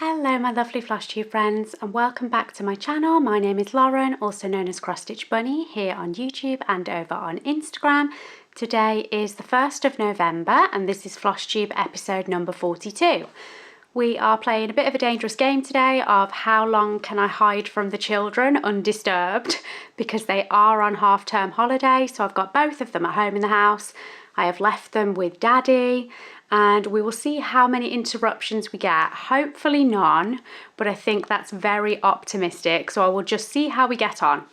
Hello my lovely Flosstube friends and welcome back to my channel. My name is Lauren, also known as Cross Stitch Bunny, here on YouTube and over on Instagram. Today is the 1st of November and this is Flosstube episode number 42. We are playing a bit of a dangerous game today of how long can I hide from the children undisturbed, because they are on half-term holiday, so I've got both of them at home in the house. I have left them with Daddy and we will see how many interruptions we get. Hopefully none, but I think that's very optimistic, so I will just see how we get on.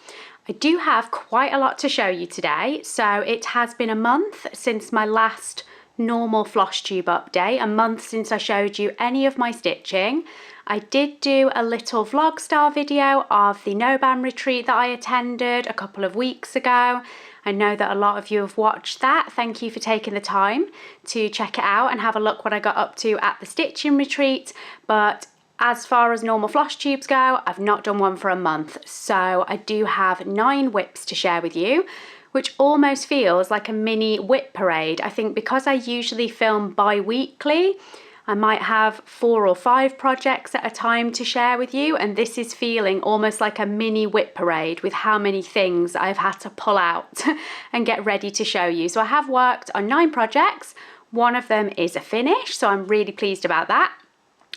I do have quite a lot to show you today. So it has been a month since my last normal Flosstube update, a month since I showed you any of my stitching. I did do a little vlog style video of the no-band retreat that I attended a couple of weeks ago. I know that a lot of you have watched that. Thank you for taking the time to check it out and have a look what I got up to at the stitching retreat. But as far as normal Flosstubes go, I've not done one for a month. So I do have 9 whips to share with you, which almost feels like a mini whip parade. I think because I usually film bi-weekly, I might have 4 or 5 projects at a time to share with you, and this is feeling almost like a mini whip parade with how many things I've had to pull out and get ready to show you. So I have worked on 9 projects. One of them is a finish, so I'm really pleased about that.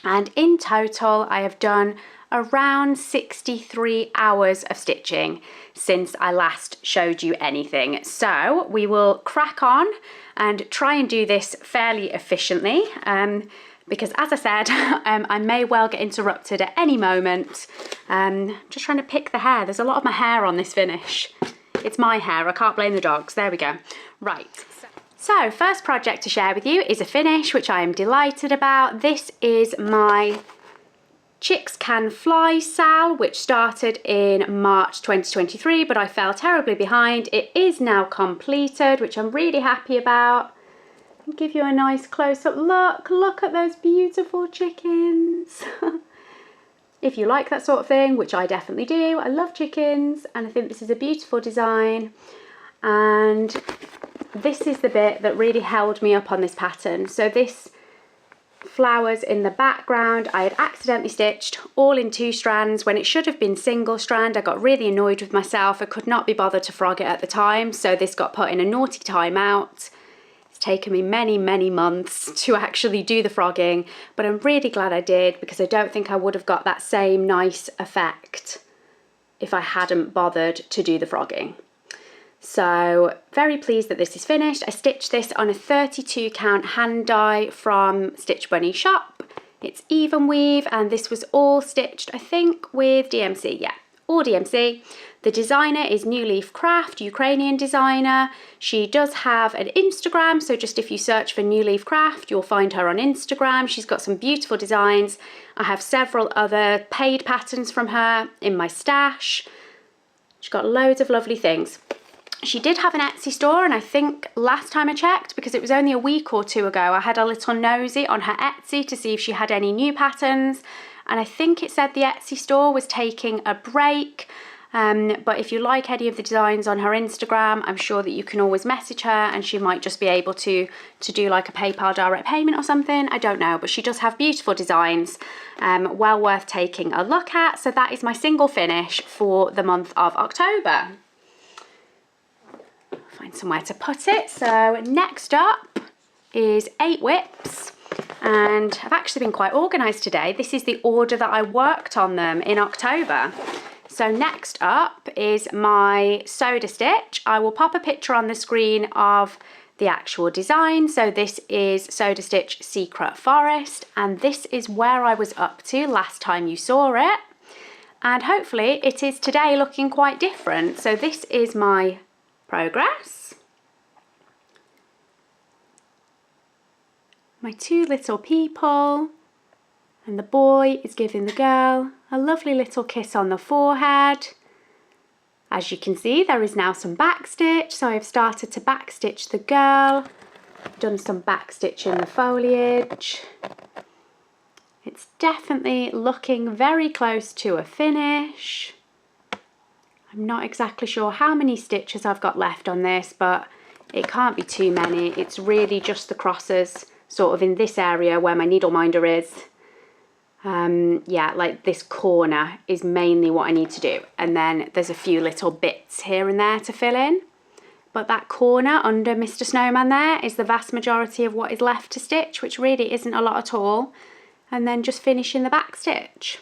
And in total, I have done around 63 hours of stitching since I last showed you anything. So we will crack on and try and do this fairly efficiently, because as I said, I may well get interrupted at any moment. Just trying to pick the hair. There's a lot of my hair on this finish. It's my hair, I can't blame the dogs. There we go. Right. So first project to share with you is a finish, which I am delighted about. This is my Chicks Can Fly sal, which started in March 2023, but I fell terribly behind. It is now completed, which I'm really happy about. I'll give you a nice close-up look. Look at those beautiful chickens. If you like that sort of thing, which I definitely do, I love chickens, and I think this is a beautiful design. And this is the bit that really held me up on this pattern. So this flowers in the background, I had accidentally stitched all in 2 strands when it should have been single strand. I got really annoyed with myself. I could not be bothered to frog it at the time, so this got put in a naughty timeout. It's taken me many months to actually do the frogging, but I'm really glad I did, because I don't think I would have got that same nice effect if I hadn't bothered to do the frogging. So very pleased that this is finished. I stitched this on a 32 count hand die from Stitch Bunny shop. It's even weave, and this was all stitched, I think, with DMC. Yeah, all DMC. The designer is New Leaf Craft, Ukrainian designer. She does have an Instagram, so just if you search for New Leaf Craft, you'll find her on Instagram. She's got some beautiful designs. I have several other paid patterns from her in my stash. She's got loads of lovely things. She did have an Etsy store, and I think last time I checked, because it was only a week or 2 ago, I had a little nosy on her Etsy to see if she had any new patterns, and I think it said the Etsy store was taking a break. But if you like any of the designs on her Instagram, I'm sure that you can always message her and she might just be able to do like a PayPal direct payment or something. I don't know, but she does have beautiful designs, well worth taking a look at. So that is my single finish for the month of October. Find somewhere to put it. So next up is 8 whips, and I've actually been quite organised today. This is the order that I worked on them in October. So next up is my soda stitch. I will pop a picture on the screen of the actual design. So this is Soda Stitch Secret Forest, and this is where I was up to last time you saw it, and hopefully it is today looking quite different. So this is my progress. My 2 little people, and the boy is giving the girl a lovely little kiss on the forehead. As you can see, there is now some backstitch, so I've started to backstitch the girl. I've done some backstitch in the foliage. It's definitely looking very close to a finish. I'm not exactly sure how many stitches I've got left on this, but it can't be too many. It's really just the crosses sort of in this area where my needle minder is. Yeah, like this corner is mainly what I need to do. And then there's a few little bits here and there to fill in. But that corner under Mr. Snowman there is the vast majority of what is left to stitch, which really isn't a lot at all. And then just finishing the back stitch.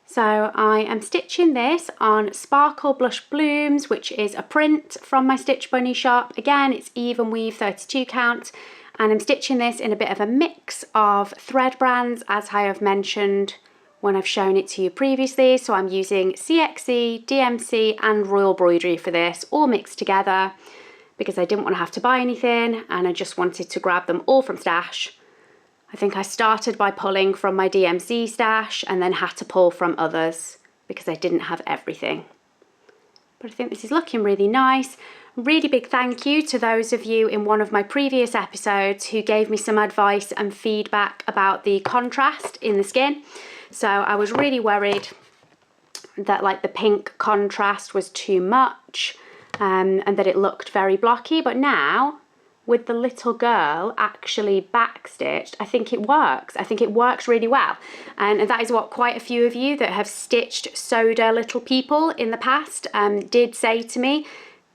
So I am stitching this on Sparkle Blush Blooms, which is a print from my Stitch Bunny shop. Again, it's even weave 32 count. And I'm stitching this in a bit of a mix of thread brands, as I have mentioned when I've shown it to you previously. So I'm using CXC, DMC and Royal Embroidery for this, all mixed together, because I didn't want to have to buy anything and I just wanted to grab them all from stash. I think I started by pulling from my DMC stash and then had to pull from others because I didn't have everything. But I think this is looking really nice. Really big thank you to those of you in one of my previous episodes who gave me some advice and feedback about the contrast in the skin. So I was really worried that like the pink contrast was too much and that it looked very blocky, but now with the little girl actually backstitched, I think it works. I think it works really well. And that is what quite a few of you that have stitched Soda Little People in the past did say to me.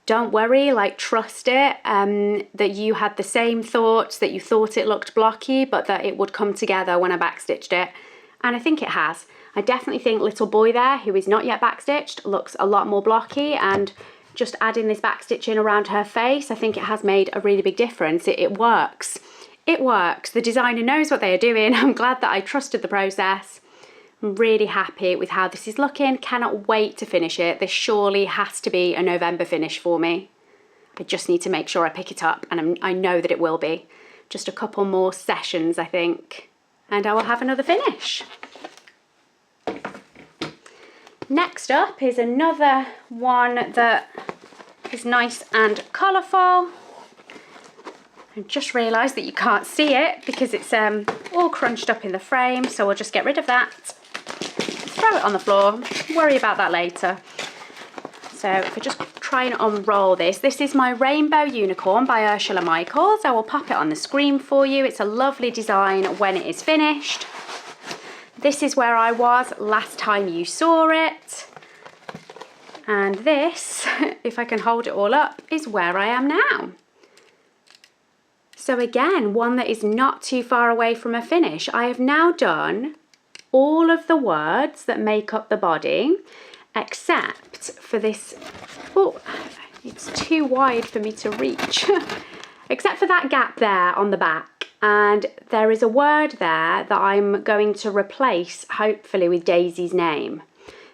Don't worry, like trust it, that you had the same thoughts, that you thought it looked blocky, but that it would come together when I backstitched it. And I think it has. I definitely think little boy there, who is not yet backstitched, looks a lot more blocky, and just adding this backstitching around her face, I think it has made a really big difference. It works. It works. The designer knows what they are doing. I'm glad that I trusted the process. I'm really happy with how this is looking. Cannot wait to finish it. This surely has to be a November finish for me. I just need to make sure I pick it up, and I know that it will be. Just a couple more sessions, I think, and I will have another finish. Next up is another one that is nice and colourful. I just realised that you can't see it because it's all crunched up in the frame, so we'll just get rid of that. Throw it on the floor, worry about that later. So if I just try and unroll this, this is my Rainbow Unicorn by Ursula Michaels. I will pop it on the screen for you. It's a lovely design when it is finished. This is where I was last time you saw it. And this, if I can hold it all up, is where I am now. So again, one that is not too far away from a finish. I have now done all of the words that make up the body, except for this, oh, it's too wide for me to reach, except for that gap there on the back. And there is a word there that I'm going to replace, hopefully, with Daisy's name,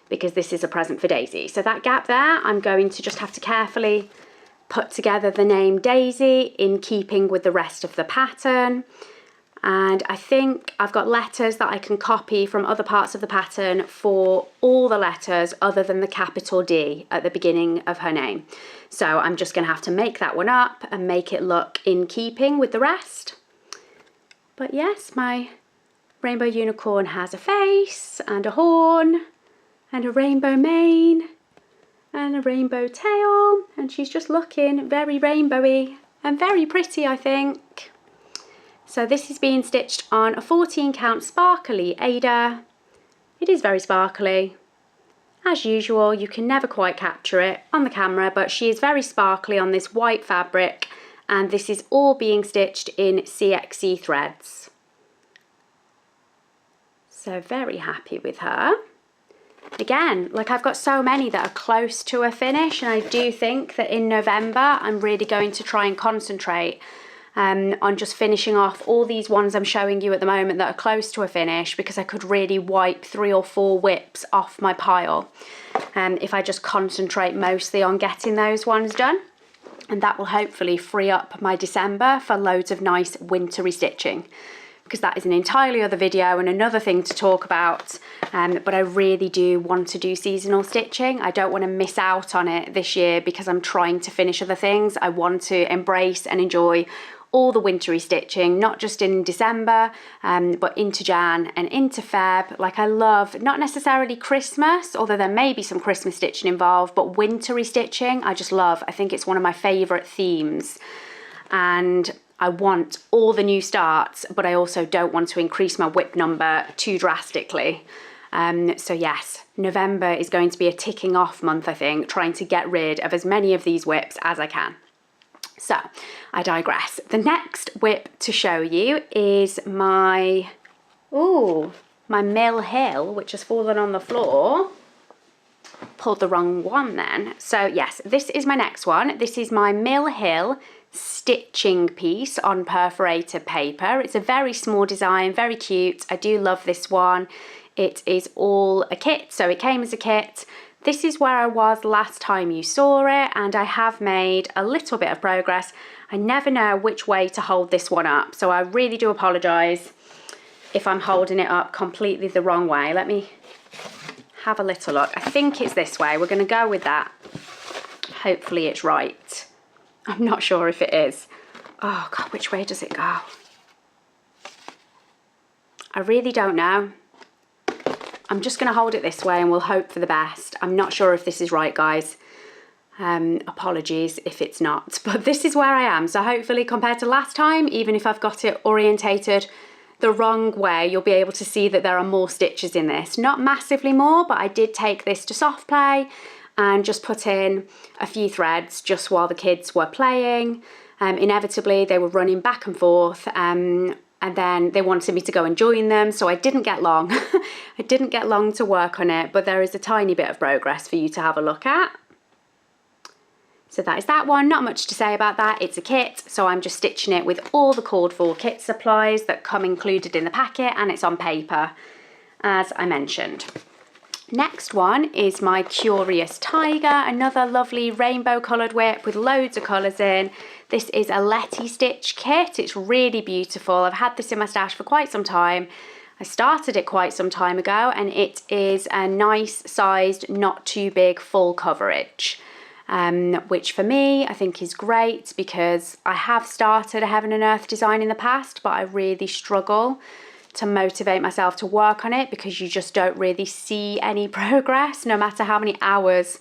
because this is a present for Daisy. So that gap there, I'm going to just have to carefully put together the name Daisy in keeping with the rest of the pattern. And I think I've got letters that I can copy from other parts of the pattern for all the letters other than the capital D at the beginning of her name. So I'm just going to have to make that one up and make it look in keeping with the rest. But yes, my Rainbow Unicorn has a face and a horn and a rainbow mane and a rainbow tail, and she's just looking very rainbowy and very pretty, I think. So this is being stitched on a 14 count sparkly Ada. It is very sparkly. As usual, you can never quite capture it on the camera, but she is very sparkly on this white fabric, and this is all being stitched in CXC threads. So very happy with her. Again, like I've got so many that are close to a finish, and I do think that in November I'm really going to try and concentrate on just finishing off all these ones I'm showing you at the moment that are close to a finish, because I could really wipe 3 or 4 whips off my pile if I just concentrate mostly on getting those ones done. And that will hopefully free up my December for loads of nice wintry stitching, because that is an entirely other video and another thing to talk about. But I really do want to do seasonal stitching. I don't want to miss out on it this year because I'm trying to finish other things. I want to embrace and enjoy all the wintry stitching, not just in December, but into Jan and into Feb. Like I love, not necessarily Christmas, although there may be some Christmas stitching involved, but wintry stitching I just love. I think it's one of my favourite themes. And I want all the new starts, but I also don't want to increase my whip number too drastically. So yes, November is going to be a ticking off month, I think, trying to get rid of as many of these whips as I can. So I digress. The next whip to show you is my Mill Hill, which has fallen on the floor. Pulled the wrong one then. So yes, this is my next one. This is my Mill Hill stitching piece on perforated paper. It's a very small design, very cute. I do love this one. It is all a kit, so it came as a kit. This is where I was last time you saw it, and I have made a little bit of progress. I never know which way to hold this one up, so I really do apologise if I'm holding it up completely the wrong way. Let me have a little look. I think it's this way. We're going to go with that. Hopefully it's right. I'm not sure if it is. Oh God, which way does it go? I really don't know. I'm just going to hold it this way and we'll hope for the best. I'm not sure if this is right, guys. Apologies if it's not, but this is where I am. So hopefully compared to last time, even if I've got it orientated the wrong way, you'll be able to see that there are more stitches in this. Not massively more, but I did take this to soft play and just put in a few threads just while the kids were playing. Inevitably, they were running back and forth. And then they wanted me to go and join them, so I didn't get long. I didn't get long to work on it, but there is a tiny bit of progress for you to have a look at. So that is that one. Not much to say about that. It's a kit, so I'm just stitching it with all the called for kit supplies that come included in the packet, and it's on paper, as I mentioned. Next one is my Curious Tiger, another lovely rainbow coloured whip with loads of colours in. This is a LetiStitch kit. It's really beautiful. I've had this in my stash for quite some time. I started it quite some time ago, and it is a nice sized, not too big full coverage, which for me I think is great because I have started a Heaven and Earth design in the past, but I really struggle to motivate myself to work on it because you just don't really see any progress. No matter how many hours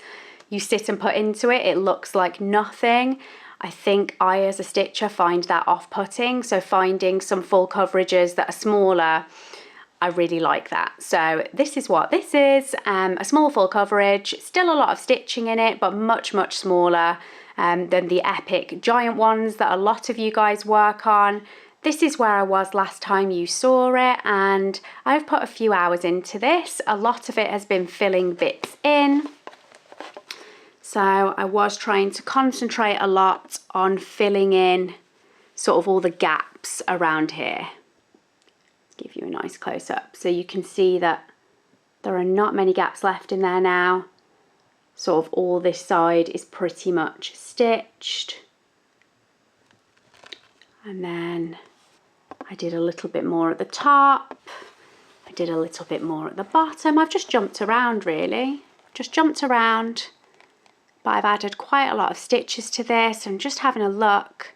you sit and put into it, it looks like nothing. I think I, as a stitcher, find that off-putting. So finding some full coverages that are smaller, I really like that. So this is what this is, a small full coverage, still a lot of stitching in it, but much, much smaller than the epic giant ones that a lot of you guys work on. This is where I was last time you saw it, and I've put a few hours into this. A lot of it has been filling bits in. So I was trying to concentrate a lot on filling in sort of all the gaps around here. Let's give you a nice close up so you can see that there are not many gaps left in there now. Sort of all this side is pretty much stitched. And then I did a little bit more at the top. I did a little bit more at the bottom. I've just jumped around really, just jumped around. But I've added quite a lot of stitches to this. I'm just having a look.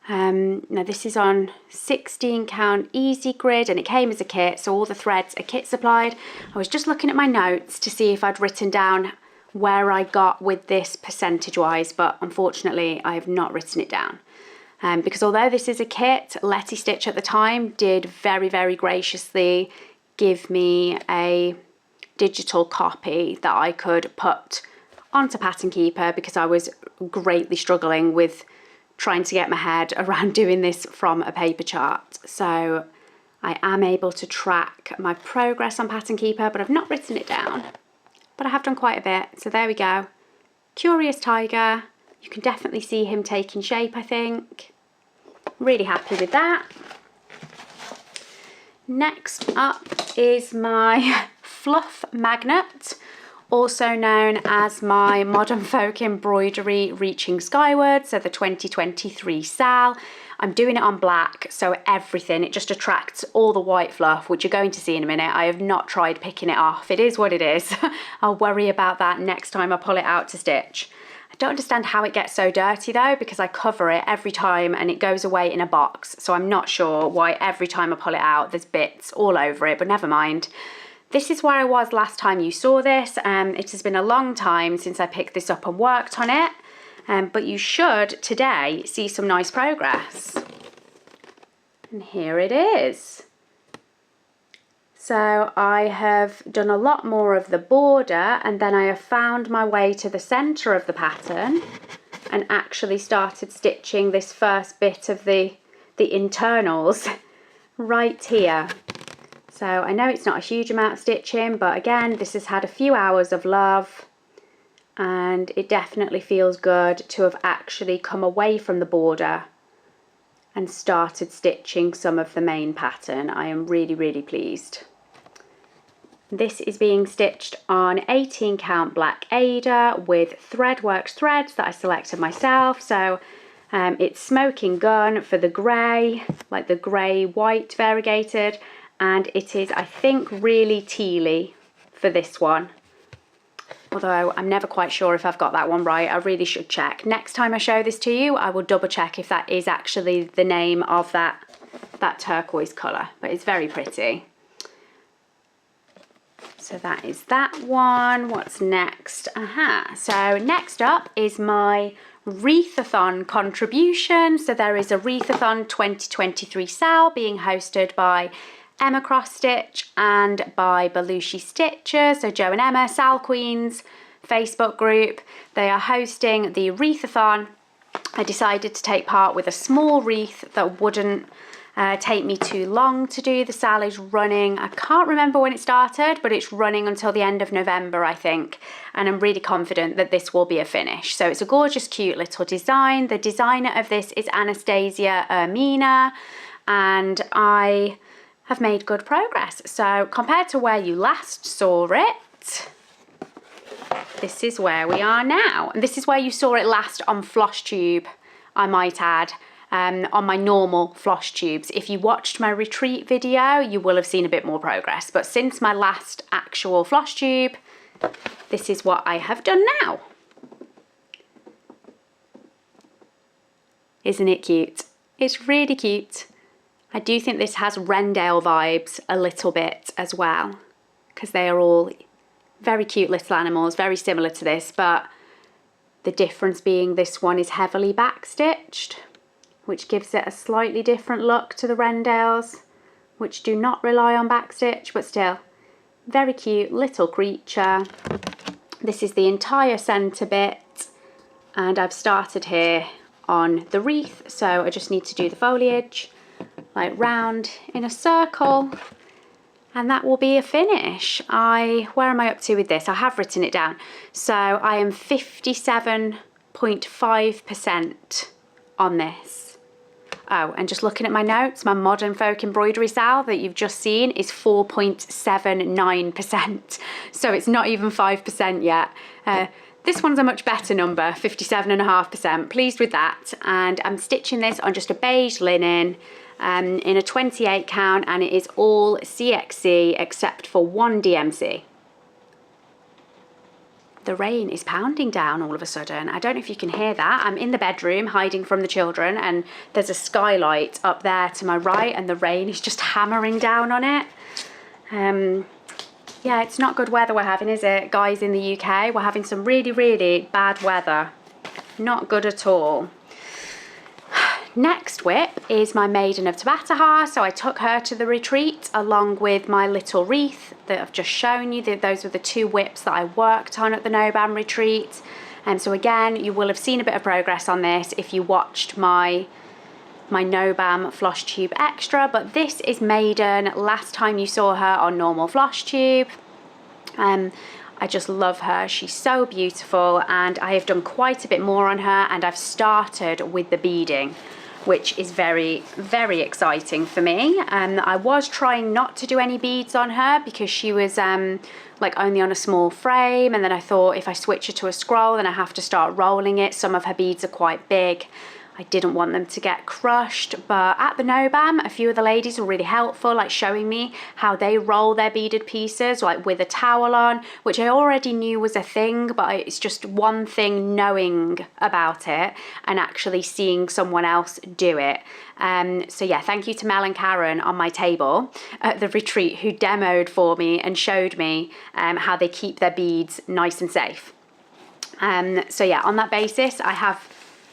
Now this is on 16 count easy grid and it came as a kit, so all the threads are kit supplied. I was just looking at my notes to see if I'd written down where I got with this percentage wise, but unfortunately I have not written it down. Because although this is a kit, LetiStitch at the time did very, very graciously give me a digital copy that I could put onto Pattern Keeper because I was greatly struggling with trying to get my head around doing this from a paper chart. So I am able to track my progress on Pattern Keeper, but I've not written it down. But I have done quite a bit, so there we go. Curious Tiger, you can definitely see him taking shape, I think. Really happy with that. Next up is my Fluff Magnet, also known as my Modern Folk Embroidery Reaching Skyward, so the 2023 SAL. I'm doing it on black, so everything, it just attracts all the white fluff, which you're going to see in a minute. I have not tried picking it off. It is what it is. I'll worry about that next time I pull it out to stitch. I don't understand how it gets so dirty though, because I cover it every time and it goes away in a box. So I'm not sure why every time I pull it out, there's bits all over it, but never mind. This is where I was last time you saw this. It has been a long time since I picked this up and worked on it, but you should today see some nice progress. And here it is. So I have done a lot more of the border, and then I have found my way to the centre of the pattern and actually started stitching this first bit of the internals right here. So I know it's not a huge amount of stitching, but again, this has had a few hours of love, and it definitely feels good to have actually come away from the border and started stitching some of the main pattern. I am really, really pleased. This is being stitched on 18 count black Aida with Threadworks threads that I selected myself. So it's Smoking Gun for the grey, like the grey white variegated, and it is, I think, really tealy for this one. Although I'm never quite sure if I've got that one right. I really should check. Next time I show this to you, I will double check if that is actually the name of that turquoise colour, but it's very pretty. So that is that one. What's next? So next up is my Wreathathon contribution. So there is a Wreathathon 2023 sale being hosted by Emma Cross Stitch and by Belushi Stitchers. So Joe and Emma, Sal Queens Facebook group. They are hosting the Wreathathon. I decided to take part with a small wreath that wouldn't take me too long to do. The sale is running, I can't remember when it started, but it's running until the end of November, I think, and I'm really confident that this will be a finish. So it's a gorgeous, cute little design. The designer of this is Anastasia Eremina, and I have made good progress. So compared to where you last saw it, this is where we are now, and this is where you saw it last on Flosstube, I might add. On my normal Flosstubes. If you watched my retreat video, you will have seen a bit more progress. But since my last actual Flosstube, this is what I have done now. Isn't it cute? It's really cute. I do think this has Rendale vibes a little bit as well, because they are all very cute little animals, very similar to this, but the difference being this one is heavily backstitched, which gives it a slightly different look to the Rendales, which do not rely on backstitch, but still very cute little creature. This is the entire centre bit, and I've started here on the wreath, so I just need to do the foliage like round in a circle, and that will be a finish. Where am I up to with this? I have written it down. So I am 57.5% on this. Oh, and just looking at my notes, my Modern Folk Embroidery sale that you've just seen is 4.79%. So it's not even 5% yet. This one's a much better number, 57.5%. Pleased with that. And I'm stitching this on just a beige linen in a 28 count, and it is all CXC except for one DMC. The rain is pounding down all of a sudden. I don't know if you can hear that. I'm in the bedroom hiding from the children, and there's a skylight up there to my right, and the rain is just hammering down on it. Yeah, it's not good weather we're having, is it, guys, in the UK? We're having some really, really bad weather. Not good at all. Next whip is my Maiden of Tubbatha. So I took her to the retreat along with my little wreath that I've just shown you. Those were the two whips that I worked on at the Nobam retreat. And so again, you will have seen a bit of progress on this if you watched my Nobam Flosstube extra, but this is Maiden. Last time you saw her on normal Flosstube. I just love her. She's so beautiful, and I have done quite a bit more on her, and I've started with the beading, which is very, very exciting for me. I was trying not to do any beads on her because she was like only on a small frame, and then I thought if I switch her to a scroll then I have to start rolling it. Some of her beads are quite big. I didn't want them to get crushed, but at the Nobam, a few of the ladies were really helpful, like showing me how they roll their beaded pieces, like with a towel on, which I already knew was a thing, but it's just one thing knowing about it and actually seeing someone else do it. So yeah, thank you to Mel and Karen on my table at the retreat who demoed for me and showed me how they keep their beads nice and safe. So yeah, on that basis, I have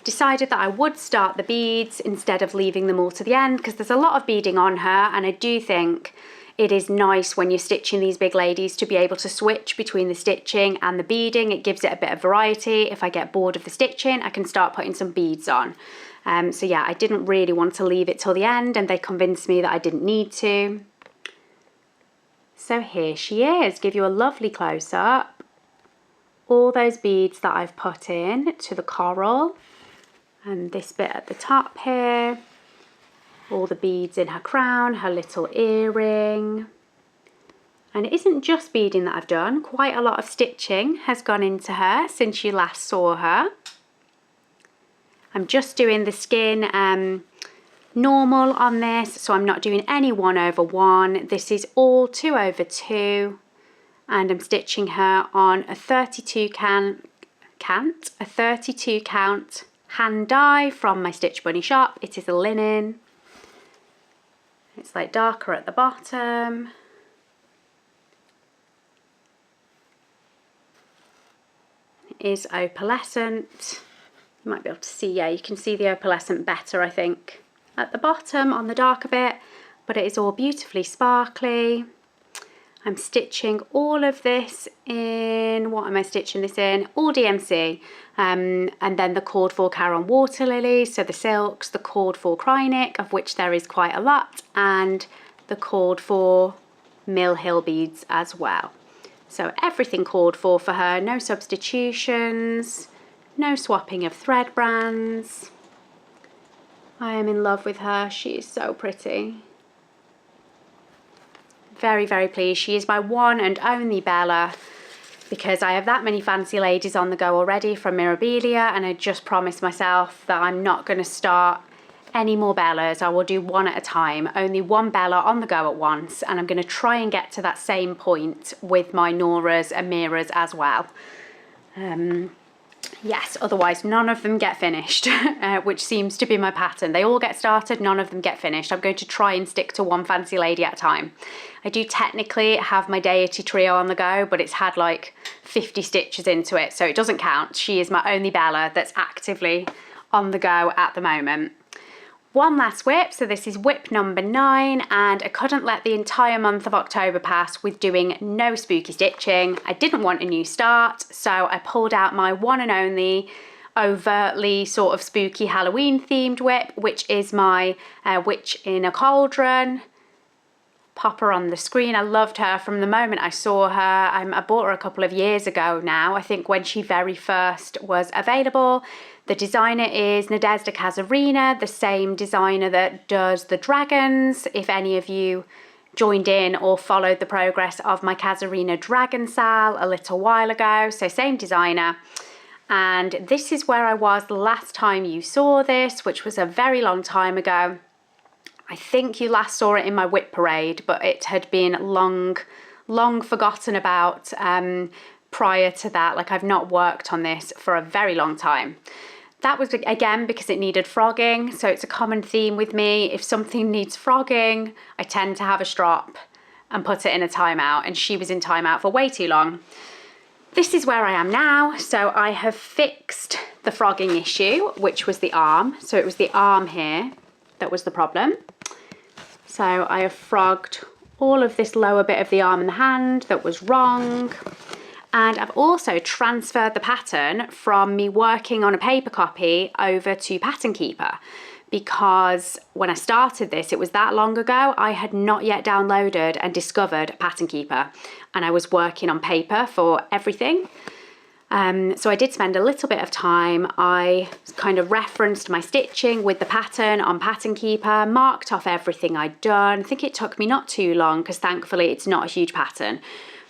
decided that I would start the beads instead of leaving them all to the end, because there's a lot of beading on her, and I do think it is nice when you're stitching these big ladies to be able to switch between the stitching and the beading. It gives it a bit of variety. If I get bored of the stitching, I can start putting some beads on. So yeah, I didn't really want to leave it till the end, and they convinced me that I didn't need to. So here she is, give you a lovely close-up. All those beads that I've put in to the coral, and this bit at the top here. All the beads in her crown, her little earring. And it isn't just beading that I've done, quite a lot of stitching has gone into her since you last saw her. I'm just doing the skin normal on this, so I'm not doing any 1/1. This is all 2/2, and I'm stitching her on a 32 count hand dye from my Stitch Bunny shop. It is a linen. It's like darker at the bottom. It is opalescent. You might be able to see, yeah, you can see the opalescent better, I think, at the bottom on the darker bit, but it is all beautifully sparkly. I'm stitching all of this in, what am I stitching this in? All DMC, and then the called for Caron water lilies, so the silks, the called for Krynic, of which there is quite a lot, and the called for Mill Hill beads as well. So everything called for her, no substitutions, no swapping of thread brands. I am in love with her, she is so pretty. Very, very pleased. She is my one and only Bella, because I have that many fancy ladies on the go already from Mirabilia, and I just promised myself that I'm not going to start any more Bellas. I will do one at a time, only one Bella on the go at once, and I'm going to try and get to that same point with my Noras and Miras as well. Yes, otherwise none of them get finished, which seems to be my pattern. They all get started, none of them get finished. I'm going to try and stick to one fancy lady at a time. I do technically have my deity trio on the go, but it's had like 50 stitches into it, so it doesn't count. She is my only Bella that's actively on the go at the moment. One last whip, so this is whip number 9, and I couldn't let the entire month of October pass with doing no spooky stitching. I didn't want a new start, so I pulled out my one and only overtly sort of spooky Halloween themed whip, which is my Witch in a Cauldron. Pop her on the screen. I loved her from the moment I saw her. I bought her a couple of years ago now, I think when she very first was available. The designer is Nadezhda Kazarina, the same designer that does the dragons. If any of you joined in or followed the progress of my Kazarina dragon sal a little while ago, so same designer. And this is where I was the last time you saw this, which was a very long time ago. I think you last saw it in my whip parade, but it had been long forgotten about prior to that. Like, I've not worked on this for a very long time. That was, again, because it needed frogging, so it's a common theme with me. If something needs frogging, I tend to have a strop and put it in a timeout, and she was in timeout for way too long. This is where I am now, so I have fixed the frogging issue, which was the arm. So it was the arm here that was the problem. So I have frogged all of this lower bit of the arm and the hand that was wrong. And I've also transferred the pattern from me working on a paper copy over to Pattern Keeper, because when I started this, it was that long ago, I had not yet downloaded and discovered Pattern Keeper, and I was working on paper for everything. So I did spend a little bit of time. I kind of referenced my stitching with the pattern on Pattern Keeper, marked off everything I'd done. I think it took me not too long, because thankfully it's not a huge pattern,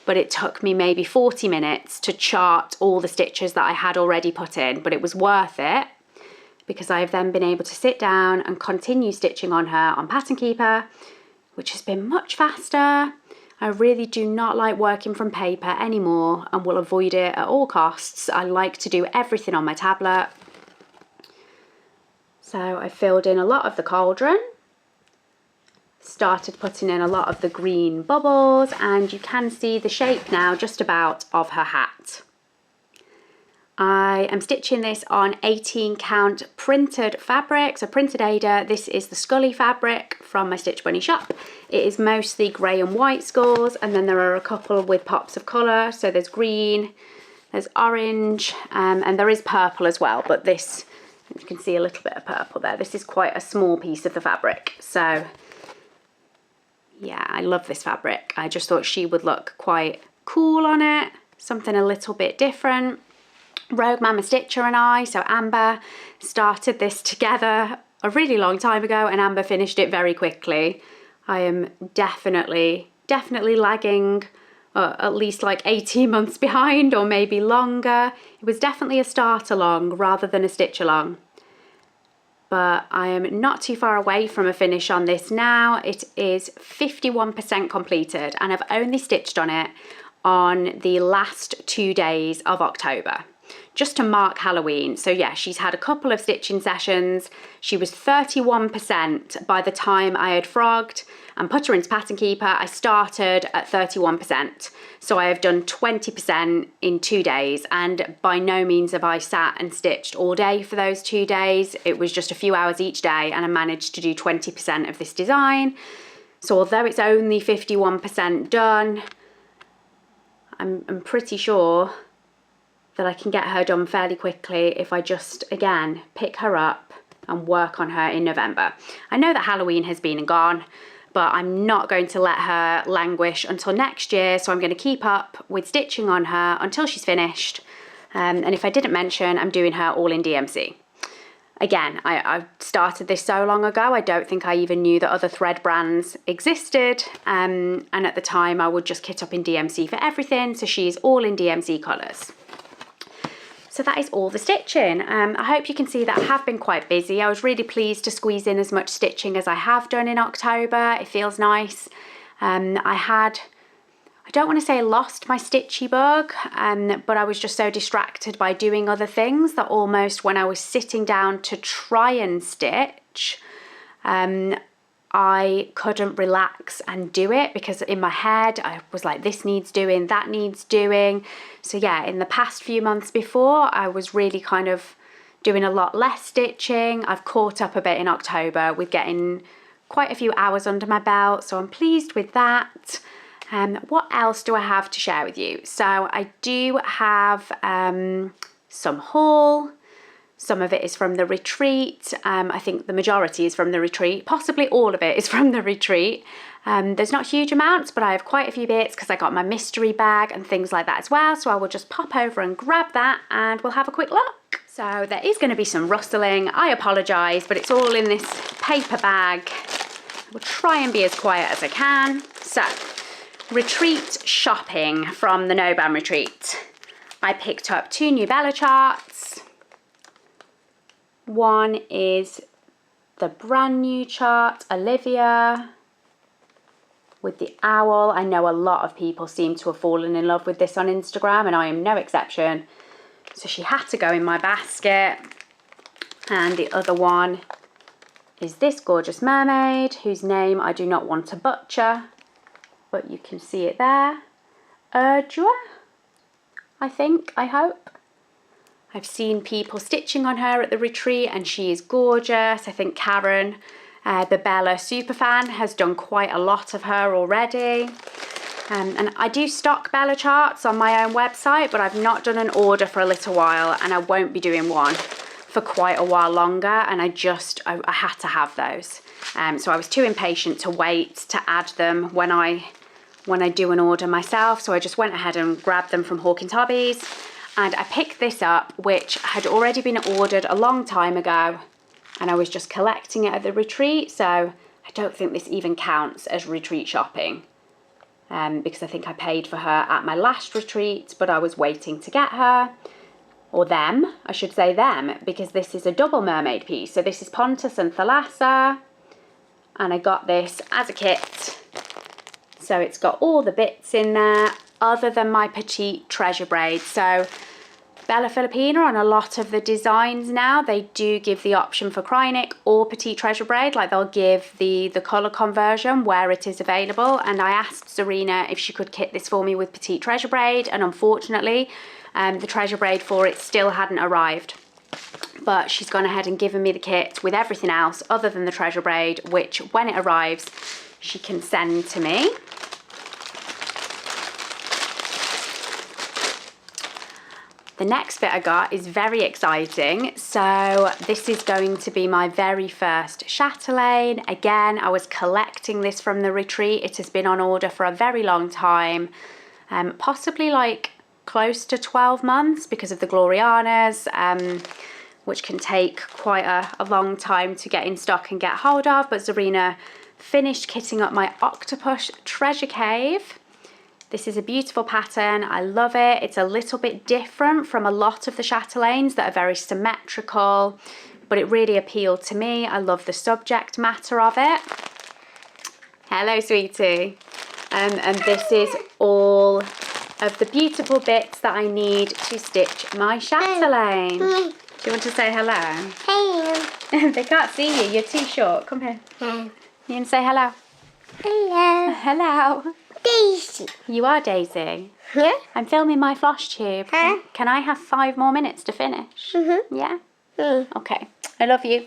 but it took me maybe 40 minutes to chart all the stitches that I had already put in, but it was worth it, because I've then been able to sit down and continue stitching on her on Pattern Keeper, which has been much faster. I really do not like working from paper anymore and will avoid it at all costs. I like to do everything on my tablet. So I filled in a lot of the cauldron, started putting in a lot of the green bubbles, and you can see the shape now just about of her hat. I am stitching this on 18 count printed fabric, so printed Ada. This is the Scully fabric from my Stitch Bunny shop. It is mostly grey and white scores, and then there are a couple with pops of colour. So there's green, there's orange, and there is purple as well, but this, you can see a little bit of purple there. This is quite a small piece of the fabric. So yeah, I love this fabric. I just thought she would look quite cool on it, something a little bit different. Rogue Mama Stitcher and I, so Amber, started this together a really long time ago, and Amber finished it very quickly. I am definitely lagging at least like 18 months behind, or maybe longer. It was definitely a start along rather than a stitch along. But I am not too far away from a finish on this now. It is 51% completed, and I've only stitched on it on the last 2 days of October, just to mark Halloween. So yeah, she's had a couple of stitching sessions. She was 31% by the time I had frogged and put her into Pattern Keeper. I started at 31%. So I have done 20% in 2 days, and by no means have I sat and stitched all day for those 2 days. It was just a few hours each day, and I managed to do 20% of this design. So although it's only 51% done, I'm pretty sure that I can get her done fairly quickly if I just, again, pick her up and work on her in November. I know that Halloween has been and gone, but I'm not going to let her languish until next year, so I'm going to keep up with stitching on her until she's finished. And if I didn't mention, I'm doing her all in DMC. Again, I started this so long ago, I don't think I even knew that other thread brands existed. And at the time, I would just kit up in DMC for everything, so she's all in DMC colours. So that is all the stitching. I hope you can see that I have been quite busy. I was really pleased to squeeze in as much stitching as I have done in October. It feels nice. I don't want to say I lost my stitchy bug, but I was just so distracted by doing other things that almost when I was sitting down to try and stitch, I couldn't relax and do it, because in my head I was like, this needs doing, that needs doing. So yeah, in the past few months before, I was really kind of doing a lot less stitching. I've caught up a bit in October with getting quite a few hours under my belt, so I'm pleased with that. What else do I have to share with you? So I do have some haul. Some of it is from the retreat. I think the majority is from the retreat. Possibly all of it is from the retreat. There's not huge amounts, but I have quite a few bits because I got my mystery bag and things like that as well. So I will just pop over and grab that and we'll have a quick look. So there is going to be some rustling. I apologise, but it's all in this paper bag. I will try and be as quiet as I can. So, retreat shopping from the No-Band retreat. I picked up 2 new Bella charts. One is the brand new chart, Olivia, with the owl. I know a lot of people seem to have fallen in love with this on Instagram, and I am no exception. So she had to go in my basket. And the other one is this gorgeous mermaid, whose name I do not want to butcher, but you can see it there. Ursula, I hope. I've seen people stitching on her at the retreat and she is gorgeous. I think Karen, the Bella superfan, has done quite a lot of her already. And I do stock Bella charts on my own website, but I've not done an order for a little while, and I won't be doing one for quite a while longer, and I had to have those. So I was too impatient to wait to add them when I do an order myself, so I just went ahead and grabbed them from Hawkins Hobbies. And I picked this up, which had already been ordered a long time ago, and I was just collecting it at the retreat, so I don't think this even counts as retreat shopping, because I think I paid for her at my last retreat, but I was waiting to get her, or them, I should say them, because this is a double mermaid piece. So this is Pontus and Thalassa, and I got this as a kit. So it's got all the bits in there, other than my petite treasure braid. So Bella Filipina, on a lot of the designs now, they do give the option for Cryonic or Petite Treasure Braid. Like they'll give the colour conversion where it is available. And I asked Zarina if she could kit this for me with Petite Treasure Braid, and unfortunately the Treasure Braid for it still hadn't arrived. But she's gone ahead and given me the kit with everything else other than the Treasure Braid, which when it arrives she can send to me. The next bit I got is very exciting. So this is going to be my very first chatelaine. Again, I was collecting this from the retreat. It has been on order for a very long time, possibly like close to 12 months because of the Glorianas, which can take quite a long time to get in stock and get hold of. But Zarina finished kitting up my octopus treasure cave. This is a beautiful pattern. I love it. It's a little bit different from a lot of the chatelaines that are very symmetrical, but it really appealed to me. I love the subject matter of it. Hello, sweetie. And this is all of the beautiful bits that I need to stitch my chatelaine. Do you want to say hello? Hello. They can't see you. You're too short. Come here. You can say hello. Hello. Hello. Daisy. You are Daisy. Yeah. I'm filming my Flosstube. Huh? Can I have 5 more minutes to finish? Mm-hmm. Yeah? Mm. Okay. I love you.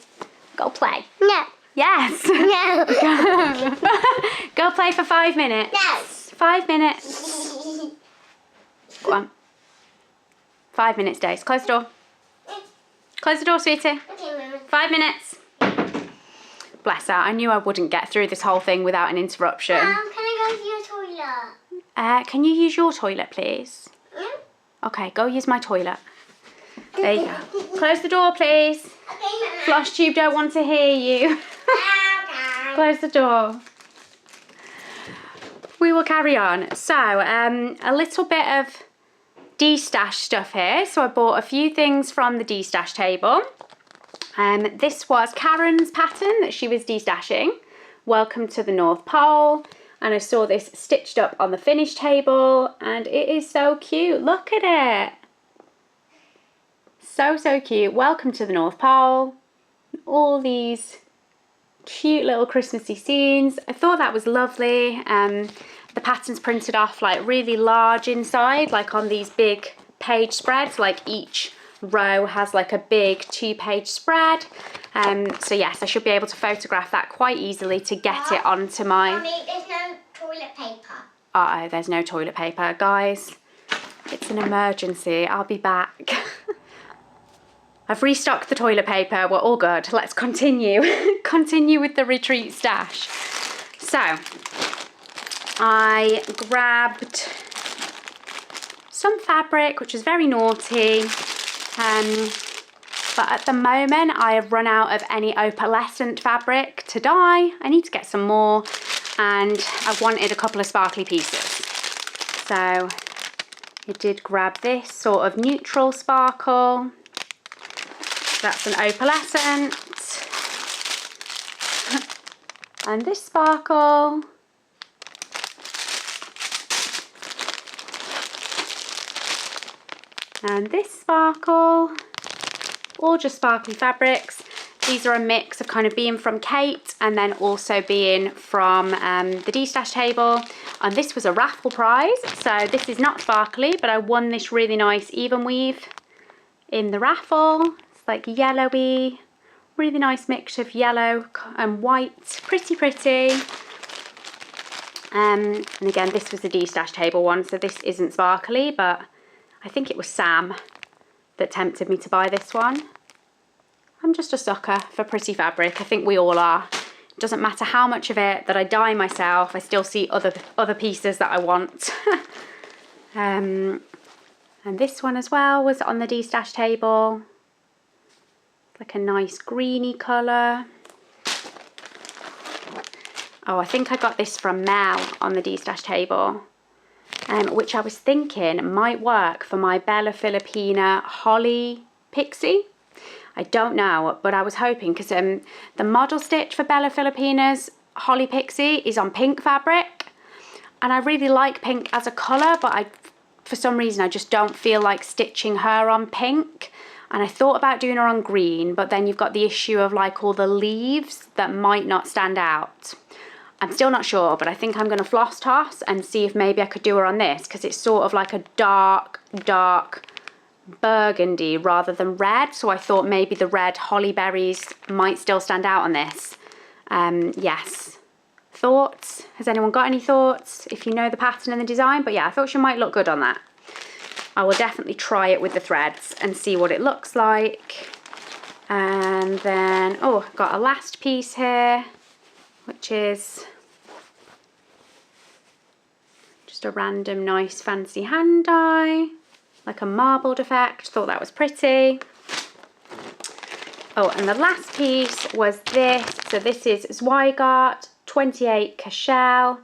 Go play. No. Yes. No. Go play for 5 minutes. No. 5 minutes. Go on. 5 minutes, Daisy. Close the door. Close the door, sweetie. Okay, 5 minutes. Bless her. I knew I wouldn't get through this whole thing without an interruption. Mom, can I go to your toilet? Can you use your toilet, please? Yeah. Okay, go use my toilet. There you go. Close the door, please. Okay, Flosstube don't want to hear you. Okay. Close the door. We will carry on. So, a little bit of destash stuff here. So I bought a few things from the destash table. This was Karen's pattern that she was destashing. Welcome to the North Pole. And I saw this stitched up on the finish table and it is so cute. Look at it. So, so cute. Welcome to the North Pole. All these cute little Christmassy scenes. I thought that was lovely. The pattern's printed off like really large inside, like on these big page spreads, like each row has like a big 2-page spread. So yes, I should be able to photograph that quite easily to get it onto my... Mommy, there's no toilet paper. Uh-oh, there's no toilet paper. Guys, it's an emergency. I'll be back. I've restocked the toilet paper. We're all good. Let's continue. Continue with the retreat stash. So, I grabbed some fabric, which is very naughty. But at the moment I have run out of any opalescent fabric to dye. I need to get some more and I wanted a couple of sparkly pieces. So I did grab this sort of neutral sparkle. That's an opalescent. And this sparkle. And this sparkle, all just sparkly fabrics. These are a mix of kind of being from Kate and then also being from the destash table. And this was a raffle prize, so this is not sparkly, but I won this really nice even weave in the raffle. It's like yellowy, really nice mix of yellow and white, pretty pretty. And again, this was the destash table one, so this isn't sparkly, but I think it was Sam that tempted me to buy this one. I'm just a sucker for pretty fabric. I think we all are. It doesn't matter how much of it that I dye myself, I still see other pieces that I want. And this one as well was on the destash table. Like a nice greeny colour. Oh, I think I got this from Mel on the destash table. Which I was thinking might work for my Bella Filipina Holly Pixie. I don't know, but I was hoping because the model stitch for Bella Filipina's Holly Pixie is on pink fabric. And I really like pink as a colour, but I for some reason, I just don't feel like stitching her on pink. And I thought about doing her on green, but then you've got the issue of like all the leaves that might not stand out. I'm still not sure, but I think I'm going to floss toss and see if maybe I could do her on this, because it's sort of like a dark burgundy rather than red. So I thought maybe the red holly berries might still stand out on this. Yes. Thoughts? Has anyone got any thoughts? If you know the pattern and the design, but yeah, I thought she might look good on that. I will definitely try it with the threads and see what it looks like. And then, oh, I've got a last piece here, which is just a random nice fancy hand die, like a marbled effect. Thought that was pretty. Oh, and the last piece was this. So this is Skyward 28 Cashel.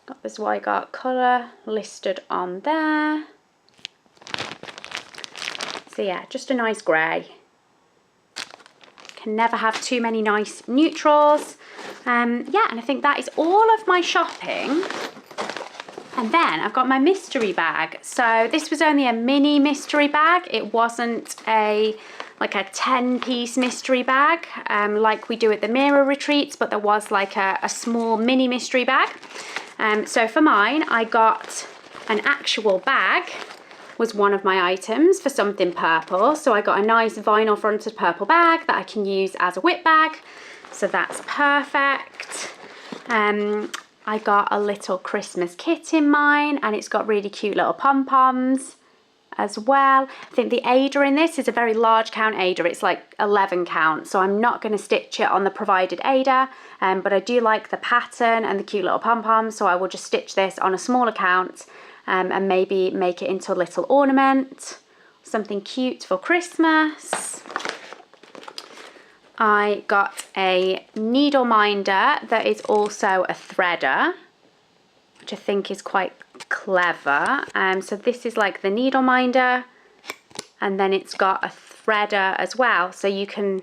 Got the Skyward colour listed on there. So yeah, just a nice grey. Can never have too many nice neutrals. Yeah, and I think that is all of my shopping. And then I've got my mystery bag. So this was only a mini mystery bag. It wasn't like a 10-piece mystery bag like we do at the Mira retreats, but there was like a small mini mystery bag. So for mine, I got an actual bag, was one of my items for something purple. So I got a nice vinyl fronted purple bag that I can use as a whip bag. So that's perfect. I got a little Christmas kit in mine, and it's got really cute little pom-poms as well. I think the Ada in this is a very large count Ada. It's like 11 count, so I'm not going to stitch it on the provided Ada, but I do like the pattern and the cute little pom-poms, so I will just stitch this on a smaller count and maybe make it into a little ornament, something cute for Christmas. I got a needle minder that is also a threader, which I think is quite clever. So this is like the needle minder, and then it's got a threader as well. So you can,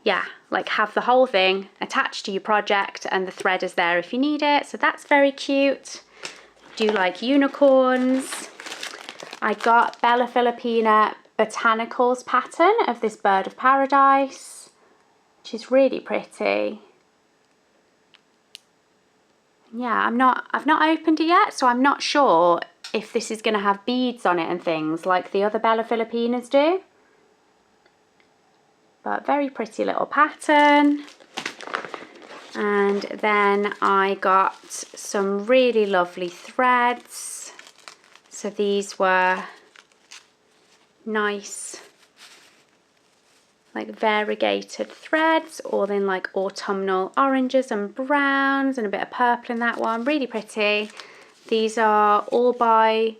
yeah, like have the whole thing attached to your project, and the thread is there if you need it. So that's very cute. Do like unicorns. I got Bella Filipina Botanicals pattern of this bird of paradise, which is really pretty. Yeah, I've not opened it yet, so I'm not sure if this is going to have beads on it and things like the other Bella Filipinas do. But very pretty little pattern. And then I got some really lovely threads. So these were nice, like variegated threads, all in like autumnal oranges and browns and a bit of purple in that one. Really pretty. These are all by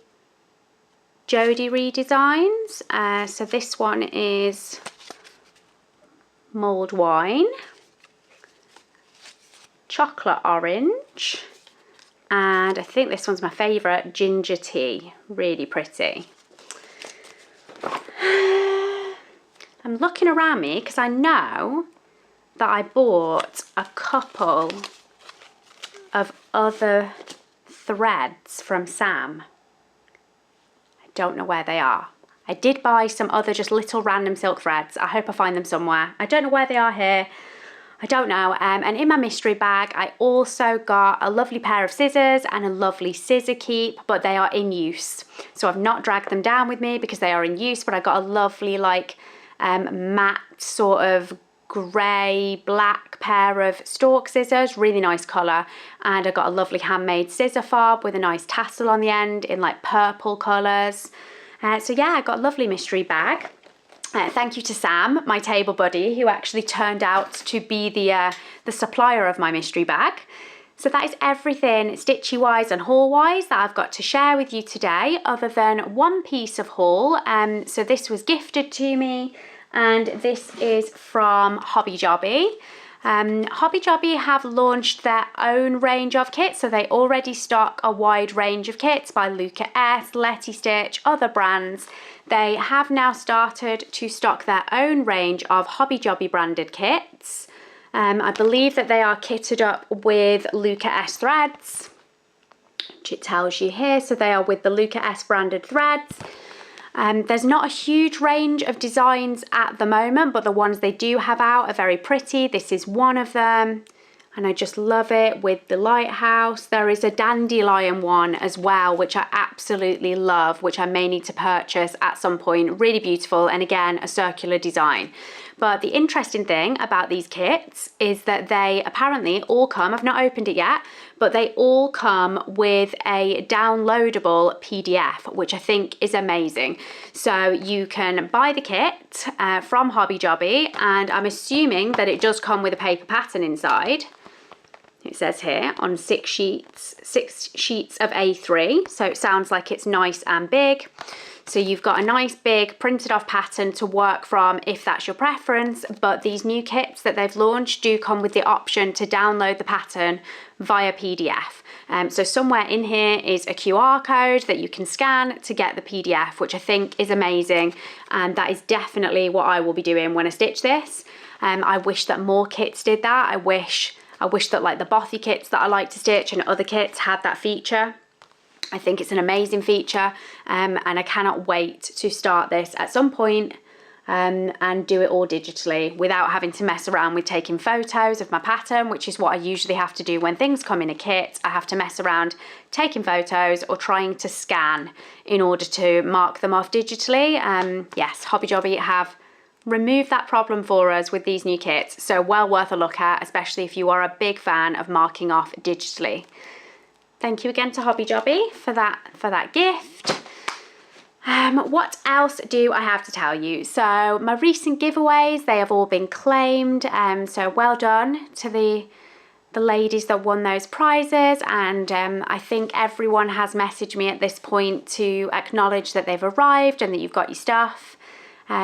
Jobby Designs. So this one is mulled wine, chocolate orange, and I think this one's my favourite, ginger tea. Really pretty. I'm looking around me because I know that I bought a couple of other threads from Sam. I don't know where they are. I did buy some other just little random silk threads. I hope I find them somewhere. I don't know where they are here. I don't know. And in my mystery bag, I also got a lovely pair of scissors and a lovely scissor keep, but they are in use. So I've not dragged them down with me because they are in use, but I got a lovely like matte sort of grey black pair of stalk scissors, really nice colour, and I got a lovely handmade scissor fob with a nice tassel on the end in like purple colours. So yeah, I got a lovely mystery bag. Thank you to Sam, my table buddy, who actually turned out to be the supplier of my mystery bag. So that is everything stitchy wise and haul wise that I've got to share with you today, other than one piece of haul. So this was gifted to me, and this is from Hobby Jobby. Hobby Jobby have launched their own range of kits, so they already stock a wide range of kits by Luca S, LetiStitch, other brands. They have now started to stock their own range of Hobby Jobby branded kits. I believe that they are kitted up with Luca S threads, which it tells you here. So they are with the Luca S branded threads. There's not a huge range of designs at the moment, but the ones they do have out are very pretty. This is one of them, and I just love it with the lighthouse. There is a dandelion one as well, which I absolutely love, which I may need to purchase at some point. Really beautiful, and again, a circular design. But the interesting thing about these kits is that they apparently all come, I've not opened it yet, but they all come with a downloadable PDF, which I think is amazing. So you can buy the kit from Hobby Jobby, and I'm assuming that it does come with a paper pattern inside. It says here on 6 sheets of A3. So it sounds like it's nice and big. So you've got a nice big printed off pattern to work from if that's your preference, but these new kits that they've launched do come with the option to download the pattern via PDF. So somewhere in here is a QR code that you can scan to get the PDF, which I think is amazing, and that is definitely what I will be doing when I stitch this. I wish that more kits did that. I wish that like the Bothy kits that I like to stitch and other kits had that feature. I think it's an amazing feature, and I cannot wait to start this at some point and do it all digitally without having to mess around with taking photos of my pattern, which is what I usually have to do when things come in a kit. I have to mess around taking photos or trying to scan in order to mark them off digitally. Yes, Hobby Jobby have removed that problem for us with these new kits, so well worth a look at, especially if you are a big fan of marking off digitally. Thank you again to Hobby Jobby for that gift. What else do I have to tell you? So my recent giveaways, they have all been claimed. So well done to the ladies that won those prizes, and I think everyone has messaged me at this point to acknowledge that they've arrived and that you've got your stuff.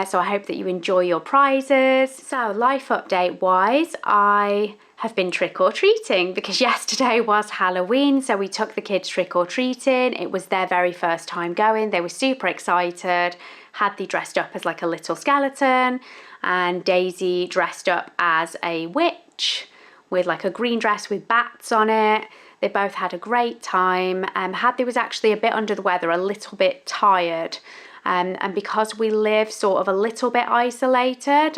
So I hope that you enjoy your prizes. So life update wise, I have been trick-or-treating because yesterday was Halloween, so we took the kids trick-or-treating. It was their very first time going. They were super excited. Hadley dressed up as like a little skeleton, and Daisy dressed up as a witch with like a green dress with bats on it. They both had a great time. Hadley was actually a bit under the weather, a little bit tired. And because we live sort of a little bit isolated,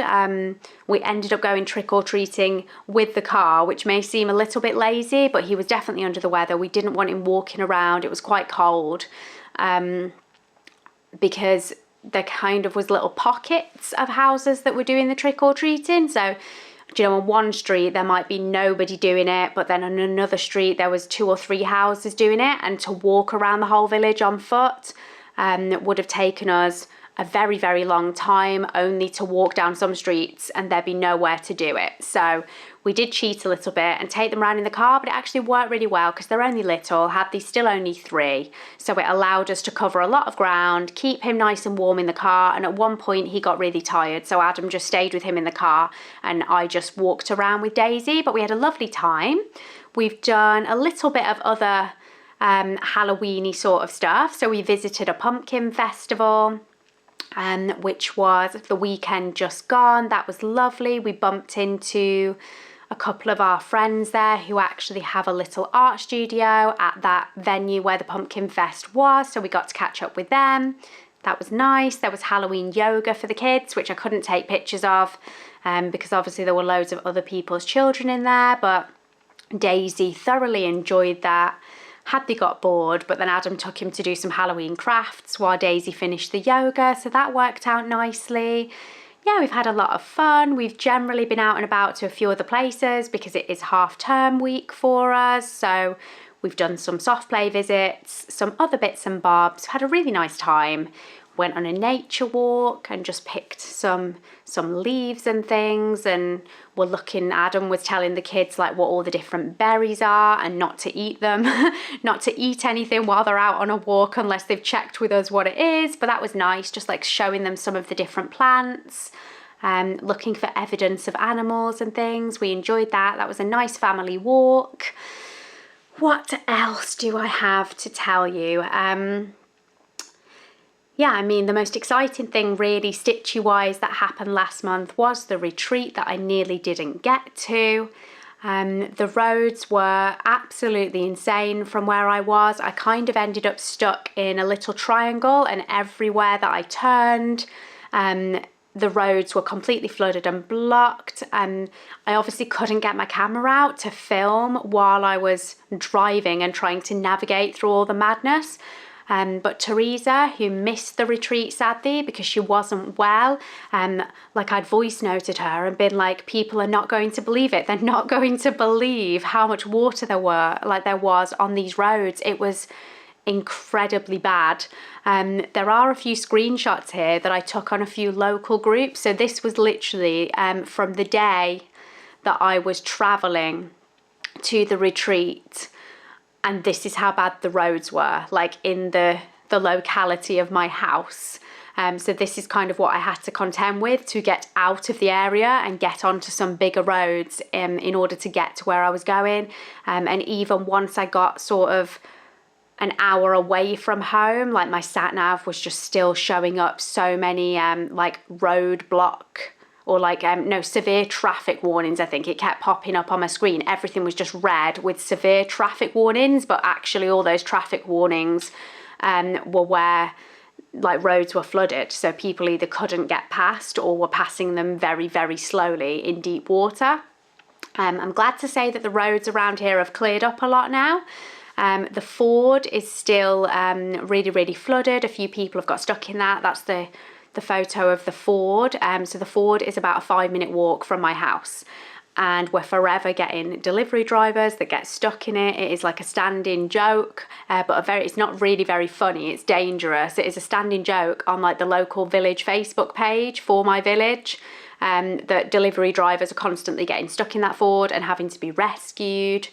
we ended up going trick-or-treating with the car, which may seem a little bit lazy, but he was definitely under the weather. We didn't want him walking around. It was quite cold because there kind of was little pockets of houses that were doing the trick-or-treating. So, you know, on one street there might be nobody doing it, but then on another street there was 2 or 3 houses doing it, and to walk around the whole village on foot would have taken us a very, very long time, only to walk down some streets and there'd be nowhere to do it. So we did cheat a little bit and take them around in the car, but it actually worked really well because they're only little. Hadley's still only 3, so it allowed us to cover a lot of ground, keep him nice and warm in the car, and at one point he got really tired, so Adam just stayed with him in the car and I just walked around with Daisy, but we had a lovely time. We've done a little bit of other Halloween-y sort of stuff. So we visited a pumpkin festival, which was the weekend just gone. That was lovely. We bumped into a couple of our friends there who actually have a little art studio at that venue where the pumpkin fest was, so we got to catch up with them. That was nice. There was Halloween yoga for the kids, which I couldn't take pictures of because obviously there were loads of other people's children in there, but Daisy thoroughly enjoyed that. Hadley got bored, but then Adam took him to do some Halloween crafts while Daisy finished the yoga, so that worked out nicely. Yeah, we've had a lot of fun. We've generally been out and about to a few other places because it is half-term week for us, so we've done some soft play visits, some other bits and bobs. Had a really nice time. Went on a nature walk and just picked some leaves and things, and we're looking, Adam was telling the kids like what all the different berries are and not to eat them, not to eat anything while they're out on a walk unless they've checked with us what it is, but that was nice, just like showing them some of the different plants, looking for evidence of animals and things. We enjoyed that. That was a nice family walk. What else do I have to tell you? Yeah, I mean, the most exciting thing really stitchy-wise that happened last month was the retreat that I nearly didn't get to. The roads were absolutely insane from where I was. I kind of ended up stuck in a little triangle, and everywhere that I turned, the roads were completely flooded and blocked, and I obviously couldn't get my camera out to film while I was driving and trying to navigate through all the madness. But Teresa, who missed the retreat sadly because she wasn't well, like I'd voice noted her and been like, people are not going to believe it. They're not going to believe how much water there was on these roads. It was incredibly bad. There are a few screenshots here that I took on a few local groups. So this was literally from the day that I was traveling to the retreat. And this is how bad the roads were, like in the locality of my house. So this is kind of what I had to contend with to get out of the area and get onto some bigger roads in order to get to where I was going. And even once I got sort of an hour away from home, like my sat nav was just still showing up so many like roadblock or like severe traffic warnings. I think it kept popping up on my screen. Everything was just red with severe traffic warnings, but actually all those traffic warnings were where like roads were flooded, so people either couldn't get past or were passing them very, very slowly in deep water. I'm glad to say that the roads around here have cleared up a lot now. The ford is still really, really flooded. A few people have got stuck in that. That's the photo of the ford. So the ford is about a 5-minute walk from my house, and we're forever getting delivery drivers that get stuck in it. It is like a standing joke, but it's not really very funny. It's dangerous. It is a standing joke on like the local village Facebook page for my village, that delivery drivers are constantly getting stuck in that ford and having to be rescued.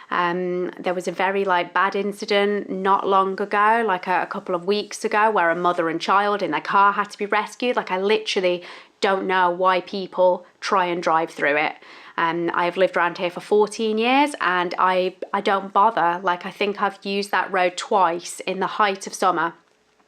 There was a very bad incident not long ago, like a couple of weeks ago, where a mother and child in their car had to be rescued. Like, I literally don't know why people try and drive through it. I've lived around here for 14 years and I don't bother. Like, I think I've used that road twice in the height of summer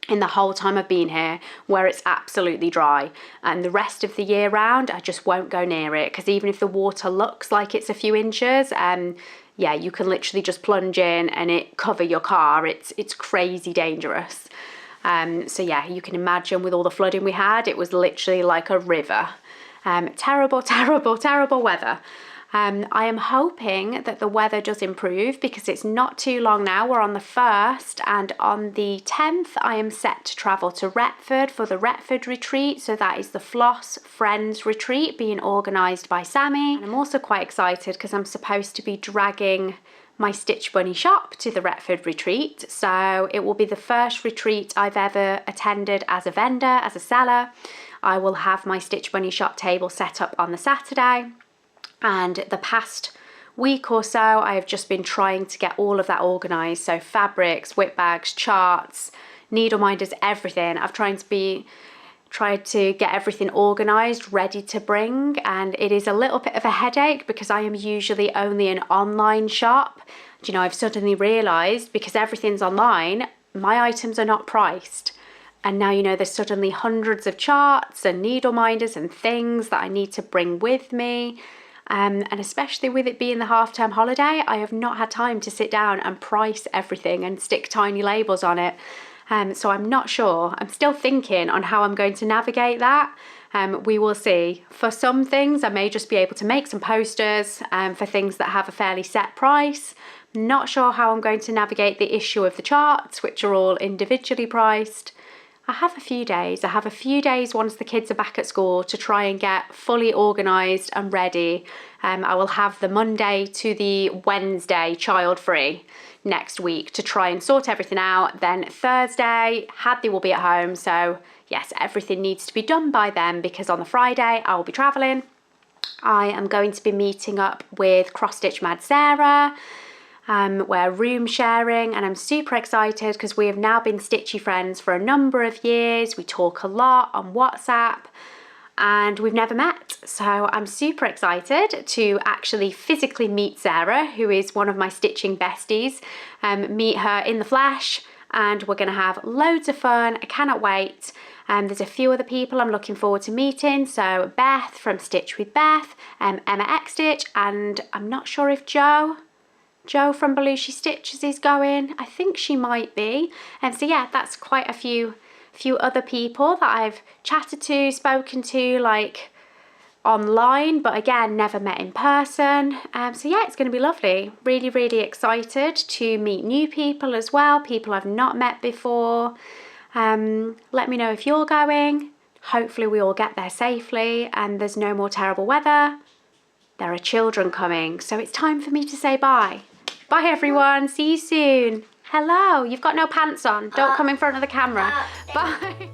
in the whole time I've been here, where it's absolutely dry, and the rest of the year round I just won't go near it, because even if the water looks like it's a few inches, yeah, you can literally just plunge in and it cover your car. It's crazy dangerous. So yeah, you can imagine with all the flooding we had, it was literally like a river. Terrible, terrible, terrible weather. I am hoping that the weather does improve, because it's not too long now. We're on the 1st, and on the 10th I am set to travel to Retford for the Retford retreat. So that is the Floss Friends retreat being organised by Sammy. And I'm also quite excited because I'm supposed to be dragging my Stitch Bunny shop to the Retford retreat. So it will be the first retreat I've ever attended as a vendor, as a seller. I will have my Stitch Bunny shop table set up on the Saturday. And the past week or so, I have just been trying to get all of that organised. So fabrics, whip bags, charts, needle minders, everything. I've tried to get everything organised, ready to bring. And it is a little bit of a headache because I am usually only an online shop. Do you know, I've suddenly realised, because everything's online, my items are not priced. And now, you know, there's suddenly hundreds of charts and needle minders and things that I need to bring with me. And especially with it being the half-term holiday, I have not had time to sit down and price everything and stick tiny labels on it. So I'm not sure. I'm still thinking on how I'm going to navigate that. We will see. For some things, I may just be able to make some posters for things that have a fairly set price. Not sure how I'm going to navigate the issue of the charts, which are all individually priced. I have a few days. I have a few days once the kids are back at school to try and get fully organised and ready. I will have the Monday to the Wednesday child-free next week to try and sort everything out. Then Thursday, Hadley will be at home. So yes, everything needs to be done by then, because on the Friday I will be travelling. I am going to be meeting up with Cross Stitch Mad Sarah. We're room sharing, and I'm super excited because we have now been stitchy friends for a number of years. We talk a lot on WhatsApp and we've never met. So I'm super excited to actually physically meet Sarah, who is one of my stitching besties, meet her in the flesh and we're going to have loads of fun. I cannot wait. There's a few other people I'm looking forward to meeting. So Beth from Stitch with Beth, Emma LetiStitch, and I'm not sure if Jo from Belushi Stitches is going. I think she might be. So yeah, that's quite a few other people that I've chatted to, spoken to, like online, but again, never met in person. So yeah, it's going to be lovely. Really, really excited to meet new people as well, people I've not met before. Let me know if you're going. Hopefully we all get there safely and there's no more terrible weather. There are children coming, so it's time for me to say bye. Bye everyone, see you soon. Hello, you've got no pants on. Don't come in front of the camera. Bye.